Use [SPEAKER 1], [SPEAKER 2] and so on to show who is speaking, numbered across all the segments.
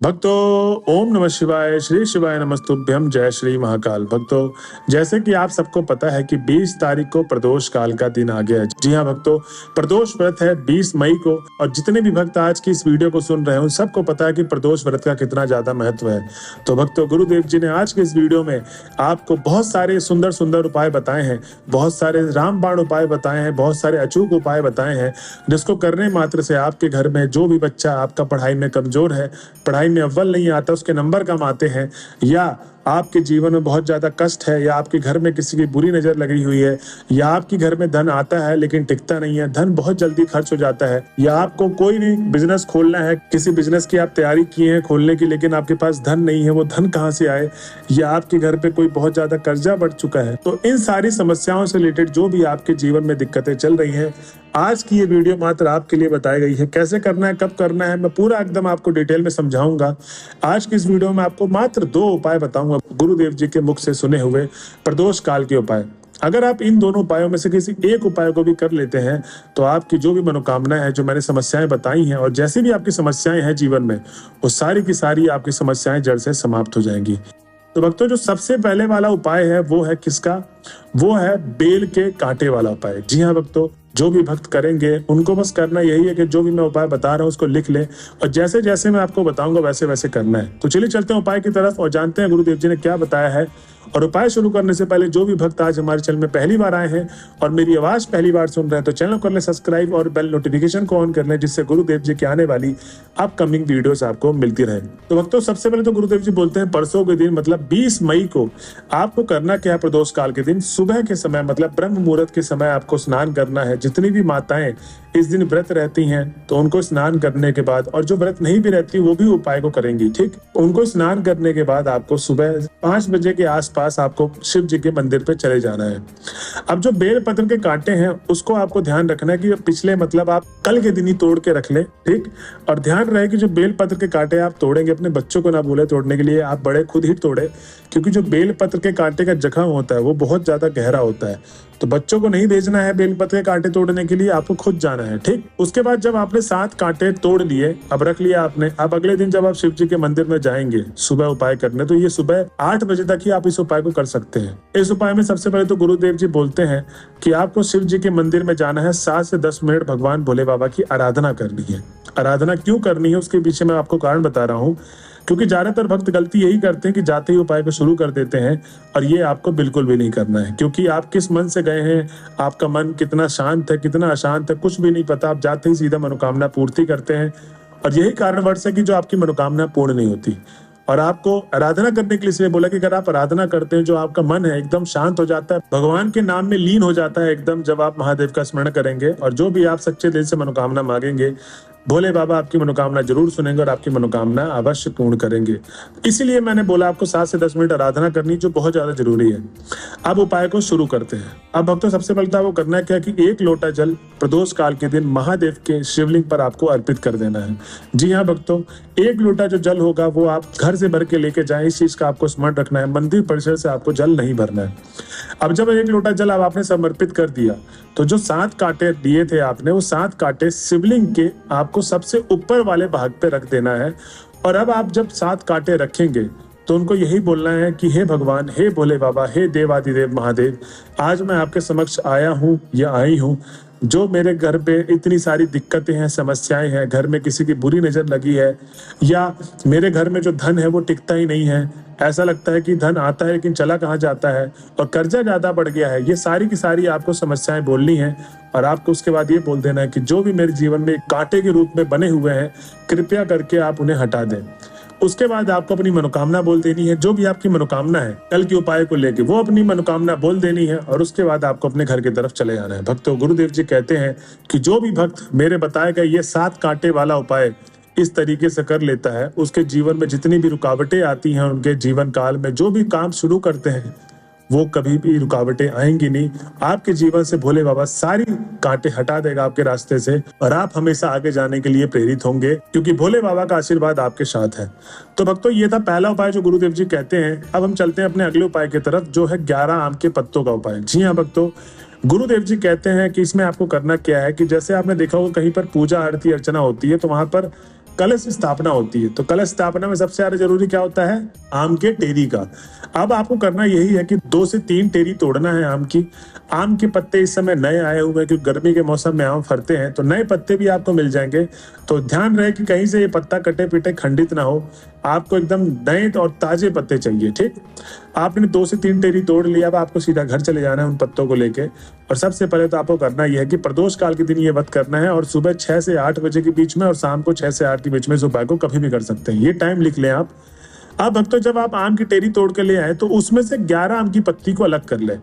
[SPEAKER 1] भक्तों, ओम नमः शिवाय, श्री शिवाय नमस्तुभ्यम, जय श्री महाकाल। भक्तों, जैसे कि आप सबको पता है कि 20 तारीख को प्रदोष काल का दिन आ गया है। जी हाँ भक्तों, प्रदोष व्रत है 20 मई को। और जितने भी भक्त आज की इस वीडियो को सुन रहे हैं उन सबको पता है कि प्रदोष व्रत का कितना ज्यादा महत्व है। तो भक्तों, गुरुदेव जी ने आज के इस वीडियो में आपको बहुत सारे सुंदर सुंदर उपाय बताए हैं, बहुत सारे रामबाण उपाय बताए हैं, बहुत सारे अचूक उपाय बताए हैं, जिसको करने मात्र से आपके घर में जो भी बच्चा आपका पढ़ाई में कमजोर है, पढ़ाई में अव्वल नहीं आता, उसके नंबर कम आते हैं, या आपके जीवन में बहुत ज्यादा कष्ट है, या आपके घर में किसी की बुरी नजर लगी हुई है, या आपके घर में धन आता है लेकिन टिकता नहीं है, धन बहुत जल्दी खर्च हो जाता है, या आपको कोई भी बिजनेस खोलना है, किसी बिजनेस की आप तैयारी किए हैं खोलने की लेकिन आपके पास धन नहीं है, वो धन कहाँ से आए, या आपके घर पे कोई बहुत ज्यादा कर्जा बढ़ चुका है। तो इन सारी समस्याओं से रिलेटेड जो भी आपके जीवन में दिक्कतें चल रही हैं, आज की ये वीडियो मात्र आपके लिए बताई गई है। कैसे करना है, कब करना है, मैं पूरा एकदम आपको डिटेल में समझाऊंगा। आज की इस वीडियो में आपको मात्र 2 उपाय बताऊंगा, गुरुदेव जी के मुख से सुने हुए प्रदोष काल के उपाय। अगर आप इन दोनों उपायों में से किसी एक उपाय को भी कर लेते हैं तो आपकी जो भी मनोकामनाएं हैं, जो मैंने समस्याएं बताई हैं, और जैसी भी आपकी समस्याएं हैं जीवन में, वो सारी की सारी आपकी समस्याएं जड़ से समाप्त हो जाएंगी। तो भक्तों, जो सबसे पहले वाला उपाय है वो है किसका? वो है बेल के कांटे वाला उपाय। जी हाँ भक्तों, जो भी भक्त करेंगे उनको बस करना यही है कि जो भी मैं उपाय बता रहा हूँ उसको लिख ले, और जैसे जैसे मैं आपको बताऊंगा वैसे वैसे करना है। तो चलिए चलते हैं उपाय की तरफ और जानते हैं गुरुदेव जी ने क्या बताया है। और उपाय शुरू करने से पहले जो भी भक्त आज हमारे चैनल में पहली बार आए हैं और मेरी आवाज पहली बार सुन रहे हैं तो चैनल कर ले सब्सक्राइब और बेल नोटिफिकेशन को ऑन कर ले, जिससे गुरुदेव जी की आने वाली अपकमिंग वीडियोस आपको मिलती रहे। तो भक्तों, सबसे पहले तो गुरुदेव जी बोलते हैं परसों के दिन मतलब 20 मई को आपको करना क्या है? प्रदोष काल के दिन सुबह के समय मतलब ब्रह्म मुहूर्त के समय आपको स्नान करना है। जितनी भी माताएं इस दिन व्रत रहती हैं तो उनको स्नान करने के बाद, और जो व्रत नहीं भी रहती वो भी उपाय को करेंगी, ठीक। उनको स्नान करने के बाद आपको सुबह 5 बजे के आसपास आपको शिव जी के मंदिर पे चले जाना है। अब जो बेल पत्र के कांटे हैं उसको आपको ध्यान रखना है कि पिछले मतलब आप कल के दिन ही तोड़ के रख ले, ठीक। और ध्यान रहे कि जो बेल पत्र के कांटे आप तोड़ेंगे अपने बच्चों को ना बोले तोड़ने के लिए, आप बड़े खुद ही तोड़े, क्योंकि जो बेल पत्र के कांटे का जख्म होता है वो बहुत ज्यादा गहरा होता है। तो बच्चों को नहीं भेजना है बेल पत्र के कांटे तोड़ने के लिए, आपको खुद जाना है, ठीक। उसके बाद जब आपने 7 कांटे तोड़ लिए, अब रख लिया आपने, अब अगले दिन जब आप शिव जी के मंदिर में जाएंगे सुबह उपाय करने, तो ये सुबह 8 बजे तक ही आप इस उपाय को कर सकते हैं। इस उपाय में सबसे पहले तो गुरुदेव जी बोलते हैं कि आपको शिव जी के मंदिर में जाना है, 7 से 10 मिनट भगवान भोले बाबा की आराधना करनी है। आराधना क्यों करनी है उसके पीछे मैं आपको कारण बता रहा हूँ, क्योंकि ज्यादातर भक्त गलती यही करते हैं कि जाते ही उपाय को शुरू कर देते हैं, और ये आपको बिल्कुल भी नहीं करना है। क्योंकि आप किस मन से गए हैं, आपका मन कितना शांत है कितना अशांत है कुछ भी नहीं पता, आप जाते ही सीधा मनोकामना पूर्ति करते हैं, और यही कारणवश है कि जो आपकी मनोकामना पूर्ण नहीं होती। और आपको आराधना करने के लिए इसलिए बोला कि अगर आप आराधना करते हैं, जो आपका मन है एकदम शांत हो जाता है, भगवान के नाम में लीन हो जाता है एकदम, जब आप महादेव का स्मरण करेंगे और जो भी आप सच्चे दिल से मनोकामना मांगेंगे, भोले बाबा आपकी मनोकामना जरूर सुनेंगे और आपकी मनोकामना अवश्य पूर्ण करेंगे। इसीलिए मैंने बोला आपको 7 से 10 मिनट आराधना करनी, जो बहुत ज्यादा जरूरी है। अब उपाय को शुरू करते हैं। अब भक्तों, सबसे पहले वो करना है क्या कि 1 लोटा जल प्रदोष काल के दिन महादेव के शिवलिंग पर आपको अर्पित कर देना है। जी हाँ भक्तों, 1 लोटा जो जल होगा वो आप घर से भर के लेके जाएं, इस चीज का आपको स्मरण रखना है। मंदिर परिसर से आपको जल नहीं भरना है। अब जब 1 लोटा जल अब आपने समर्पित कर दिया तो जो 7 कांटे दिए थे आपने, वो 7 कांटे शिवलिंग के आपको सबसे ऊपर वाले भाग पे रख देना है। और अब आप जब 7 कांटे रखेंगे तो उनको यही बोलना है कि हे भगवान, हे भोले बाबा, हे देवादिदेव महादेव, आज मैं आपके समक्ष आया हूँ या आई हूँ। जो मेरे घर पे इतनी सारी दिक्कतें हैं, समस्याएं हैं, घर में किसी की बुरी नजर लगी है, या मेरे घर में जो धन है वो टिकता ही नहीं है, ऐसा लगता है कि धन आता है लेकिन चला कहाँ जाता है, और कर्जा ज्यादा बढ़ गया है, ये सारी की सारी आपको समस्याएं बोलनी है। और आपको उसके बाद ये बोल देना है कि जो भी मेरे जीवन में कांटे के रूप में बने हुए हैं, कृपया करके आप उन्हें हटा दें। उसके बाद आपको अपनी मनोकामना बोल देनी है, जो भी आपकी मनोकामना है कल के उपाय को लेके वो अपनी मनोकामना बोल देनी है, और उसके बाद आपको अपने घर की तरफ चले जाना है। भक्तों, गुरुदेव जी कहते हैं कि जो भी भक्त मेरे बताए गए ये 7 कांटे वाला उपाय इस तरीके से कर लेता है, उसके जीवन में जितनी भी रुकावटें आती हैं, उनके जीवन काल में जो भी काम शुरू करते हैं वो कभी भी रुकावटें आएंगी नहीं। आपके जीवन से भोले बाबा सारी कांटे हटा देगा आपके रास्ते से, और आप हमेशा आगे जाने के लिए प्रेरित होंगे, क्योंकि भोले बाबा का आशीर्वाद आपके साथ है। तो भक्तों, ये था पहला उपाय जो गुरुदेव जी कहते हैं। अब हम चलते हैं अपने अगले उपाय की तरफ, जो है 11 आम के पत्तों का उपाय। जी हाँ भक्तों, गुरुदेव जी कहते हैं कि इसमें आपको करना क्या है कि जैसे आपने देखा होगा कहीं पर पूजा आरती अर्चना होती है तो वहां पर कलश स्थापना होती है। तो कलश स्थापना में सबसे ज्यादा जरूरी क्या होता है? आम के टेरी का। अब आपको करना यही है कि 2 से 3 टेरी तोड़ना है आम की। आम के पत्ते इस समय नए आए हुए हैं क्योंकि गर्मी के मौसम में आम फरते हैं, तो नए पत्ते भी आपको मिल जाएंगे। तो ध्यान रहे कि कहीं से ये पत्ता कटे पीटे खंडित ना हो, आपको एकदम नए और ताजे पत्ते चाहिए। ठीक, आपने 2 से 3 टेरी तोड़ लिया। अब आपको सीधा घर चले जाना है उन पत्तों को लेके। और सबसे पहले तो आपको करना यह है कि प्रदोष काल के दिन ये व्रत करना है, और सुबह 6 से 8 बजे के बीच में और शाम को 6 से 8 के बीच में इस उपाय को कभी भी कर सकते हैं। ये टाइम लिख लें आप। अब भक्तों, जब आप आम की टेरी तोड़ के ले आए तो उसमें से 11 आम की पत्ती को अलग कर लें।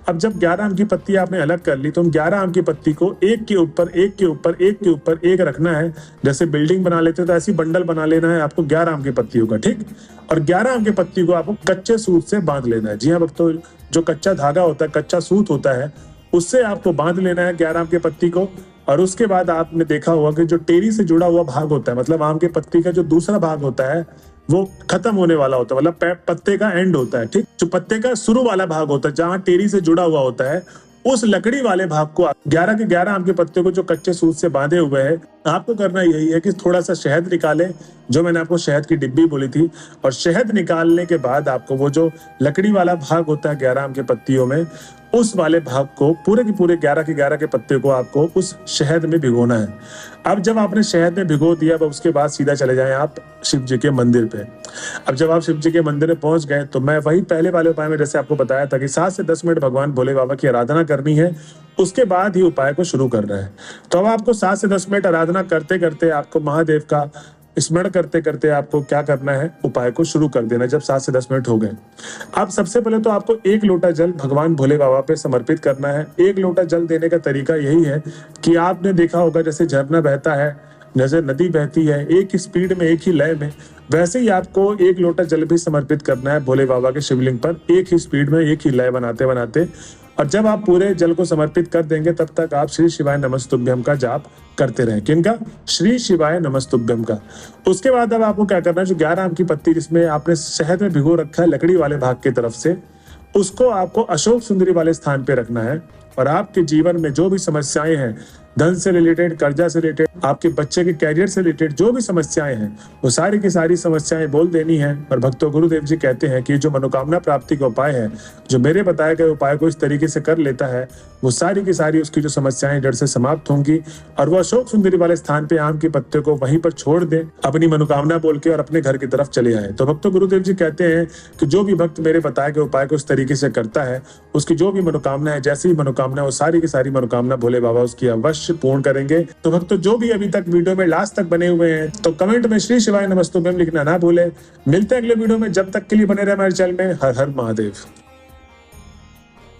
[SPEAKER 1] अब जब 11 आम की पत्ती आपने अलग कर ली तो हम 11 आम की पत्ती को एक के ऊपर एक के ऊपर एक के ऊपर एक रखना है। जैसे बिल्डिंग बना लेते हैं तो ऐसी बंडल बना लेना है आपको 11 आम की पत्तियों का। ठीक, और 11 आम की पत्ती को आपको कच्चे सूत से बांध लेना है। जी हाँ भक्तों, जो कच्चा धागा होता है, कच्चा सूत होता है, उससे आपको बांध लेना है 11 आम की पत्ती को। और उसके बाद आपने देखा होगा कि जो टेरी से जुड़ा हुआ भाग होता है, मतलब आम के पत्ती का जो दूसरा भाग होता है वो खत्म होने वाला होता है, मतलब पत्ते का एंड होता है। ठीक, जो पत्ते का शुरू वाला भाग होता है जहां टेरी से जुड़ा हुआ होता है, उस लकड़ी वाले भाग को 11 के 11 आम के पत्ते को जो कच्चे सूत से बांधे हुए हैं, आपको करना यही है कि थोड़ा सा शहद निकालें, जो मैंने आपको शहद की डिब्बी बोली थी। और शहद निकालने के बाद आपको वो जो लकड़ी वाला भाग होता है 11 आम के पत्तियों में, उस वाले भाग को पूरे के पूरे 11 के 11 के पत्ते को आपको उस शहद में भिगोना है। अब जब आपने शहद में भिगो दिया, उसके बाद सीधा चले जाएं आप शिव जी के मंदिर पे। अब जब आप शिव जी के मंदिर में पहुंच गए तो मैं वही पहले वाले उपाय में जैसे आपको बताया था कि 7 से 10 मिनट भगवान भोले बाबा की आराधना करनी है, उसके बाद ही उपाय को शुरू करना है। तो अब आपको 7 से 10 मिनट आराधना करते करते आपको महादेव का स्मरण करते करते आपको क्या करना है, उपाय को शुरू कर देना। जब 7 से 10 मिनट हो गए, अब सबसे पहले तो आपको 1 लोटा जल भगवान भोले बाबा पे समर्पित करना है। 1 लोटा जल देने का तरीका यही है कि आपने देखा होगा जैसे झरना बहता है, जैसे नदी बहती है एक ही स्पीड में, एक ही लय में, वैसे ही आपको 1 लोटा जल भी समर्पित करना है भोले बाबा के शिवलिंग पर, एक ही स्पीड में, एक ही लय बनाते बनाते। और जब आप पूरे जल को समर्पित कर देंगे तब तक आप श्री शिवाय नमस्तुभ्यम का जाप करते रहें। किनका? श्री शिवाय नमस्तुभ्यम का। उसके बाद अब आपको क्या करना है, जो 11 आम की पत्ती जिसमें आपने शहद में भिगो रखा है लकड़ी वाले भाग की तरफ से, उसको आपको अशोक सुंदरी वाले स्थान पे रखना है। और आपके जीवन में जो भी समस्याएं हैं, धन से रिलेटेड, कर्जा से रिलेटेड, आपके बच्चे के कैरियर से रिलेटेड जो भी समस्याएं हैं, वो सारी की सारी समस्याएं बोल देनी है। और भक्तों, गुरुदेव जी कहते हैं कि जो मनोकामना प्राप्ति का उपाय है, जो मेरे बताए गए उपाय को इस तरीके से कर लेता है, वो सारी की सारी उसकी जो समस्याएं जड़ से समाप्त होंगी। और वो अशोक सुंदरी वाले स्थान पे आम के पत्ते को वहीं पर छोड़ दे, अपनी मनोकामना बोल के, और अपने घर की तरफ चले आए। तो भक्तों, गुरुदेव जी कहते हैं कि जो भी भक्त मेरे बताए गए उपाय को इस तरीके से करता है, उसकी जो भी मनोकामना है, जैसी भी मनोकामना, वो सारी की सारी मनोकामना भोले बाबा उसकी अवश्य पूर्ण करेंगे। तो भक्तों, जो भी अभी तक वीडियो में लास्ट तक बने हुए हैं, तो कमेंट में श्री शिवाय नमस्तुभ्यम लिखना ना भूले। मिलते हैं अगले वीडियो में, जब तक के लिए बने रहे हमारे चैनल में। हर हर महादेव।